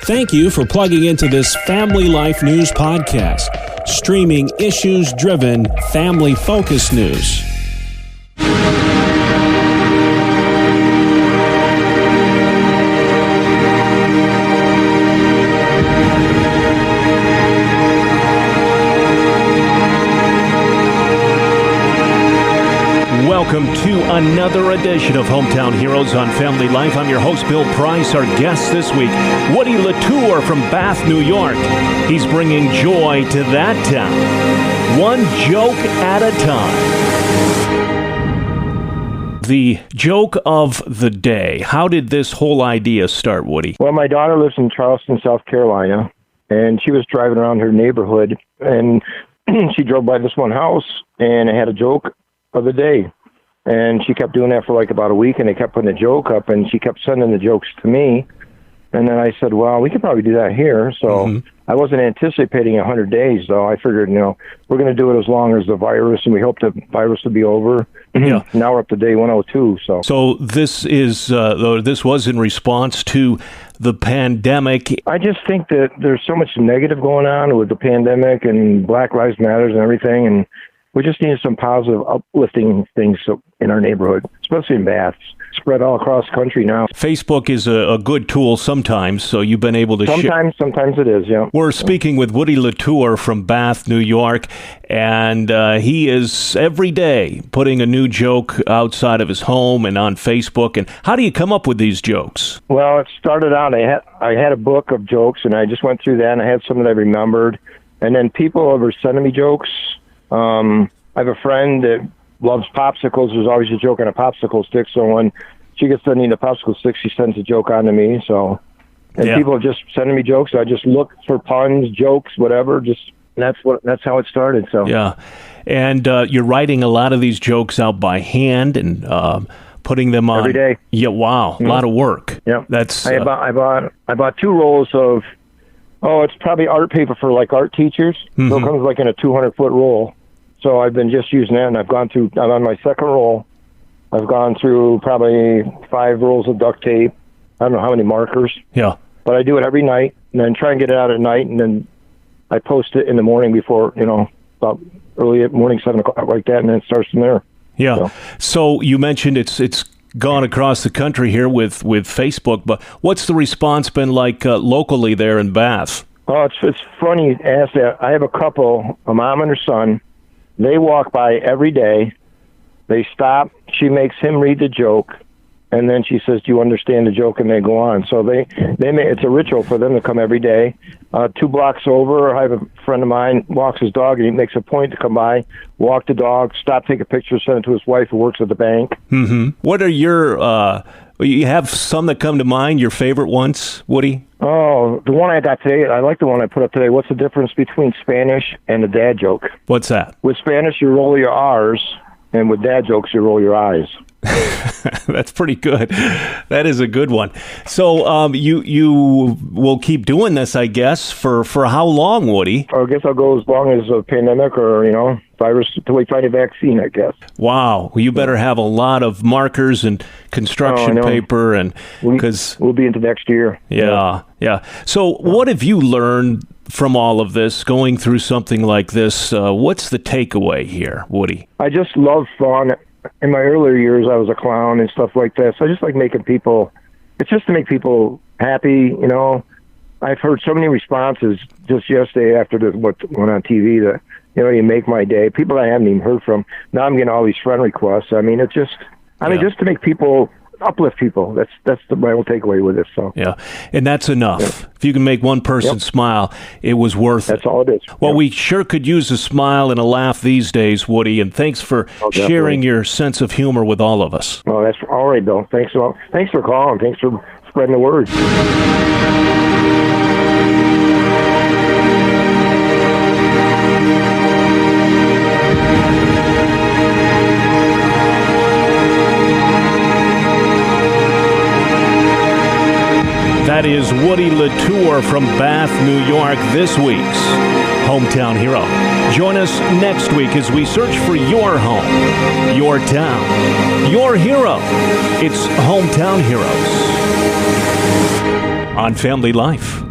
Thank you for plugging into this Family Life News podcast, streaming issues-driven, family-focused news. Welcome to another edition of Hometown Heroes on Family Life. I'm your host, Bill Price. Our guest this week, Woody Latour from Bath, New York. He's bringing joy to that town, one joke at a time. The joke of the day. How did this whole idea start, Woody? Well, my daughter lives in Charleston, South Carolina, and she was driving around her neighborhood, and she drove by this one house, and it had a joke of the day. And she kept doing that for like about a week, and they kept putting a joke up, and she kept sending the jokes to me. And then I said, well, we could probably do that here. So I wasn't anticipating 100 days, though. I figured, we're going to do it as long as the virus, and we hope the virus will be over. Yeah. Now we're up to day 102. So this is, this was in response to the pandemic. I just think that there's so much negative going on with the pandemic and Black Lives Matters and everything, and we just need some positive, uplifting things in our neighborhood, especially in Bath. Spread all across the country now. Facebook is a good tool sometimes, so you've been able to share. Sometimes it is, yeah. We're speaking with Woody Latour from Bath, New York, and he is every day putting a new joke outside of his home and on Facebook. And how do you come up with these jokes? Well, it started out, I had a book of jokes, and I just went through that, and I had some that I remembered. And then people were sending me jokes. I have a friend that loves popsicles. There's always a joke on a popsicle stick. So when she gets done eating a popsicle stick, she sends a joke on to me. So, people are just sending me jokes. I just look for puns, jokes, whatever. That's how it started. So yeah, and you're writing a lot of these jokes out by hand and putting them on every day. Yeah, wow, a lot of work. Yeah, that's. I bought 2 rolls of. Oh, it's probably art paper for like art teachers. So it comes like in a 200-foot roll. So I've been just using that, and I'm on my second roll. I've gone through probably 5 rolls of duct tape. I don't know how many markers. Yeah. But I do it every night, and then try and get it out at night, and then I post it in the morning before, about early morning, 7 o'clock, like that, and then it starts from there. Yeah. So you mentioned it's gone across the country here with Facebook, but what's the response been like locally there in Bath? Oh, it's funny you ask that. I have a couple, a mom and her son. They walk by every day. They stop. She makes him read the joke, and then she says, "Do you understand the joke?" And they go on. So it's a ritual for them to come every day. 2 blocks over, I have a friend of mine walks his dog, and he makes a point to come by, walk the dog, stop, take a picture, send it to his wife who works at the bank. What are your? You have some that come to mind. Your favorite ones, Woody? Oh, the one I got today, I like the one I put up today. What's the difference between Spanish and a dad joke? What's that? With Spanish, you roll your R's, and with dad jokes, you roll your I's. That's pretty good. That is a good one. So you will keep doing this, I guess, for how long, Woody? I guess I'll go as long as a pandemic or, virus until we find a vaccine, I guess. Wow. Well, you better have a lot of markers and construction paper, and because we'll be into next year. Yeah. So what have you learned from all of this, going through something like this? What's the takeaway here, Woody? I just love fun. In my earlier years, I was a clown and stuff like that. So I just like making people, it's just to make people happy, I've heard so many responses just yesterday after what went on TV that, you make my day. People I haven't even heard from. Now I'm getting all these friend requests. I mean, it's just, just to make people, uplift people. That's my whole takeaway with this. So yeah, and that's enough. Yeah. If you can make one person smile, it was worth it. That's all it is. Well, we sure could use a smile and a laugh these days, Woody, and thanks for sharing your sense of humor with all of us. Oh, that's all right, Bill. Thanks for calling. Thanks for spreading the word. That is Woody Latour from Bath, New York, this week's Hometown Hero. Join us next week as we search for your home, your town, your hero. It's Hometown Heroes on Family Life.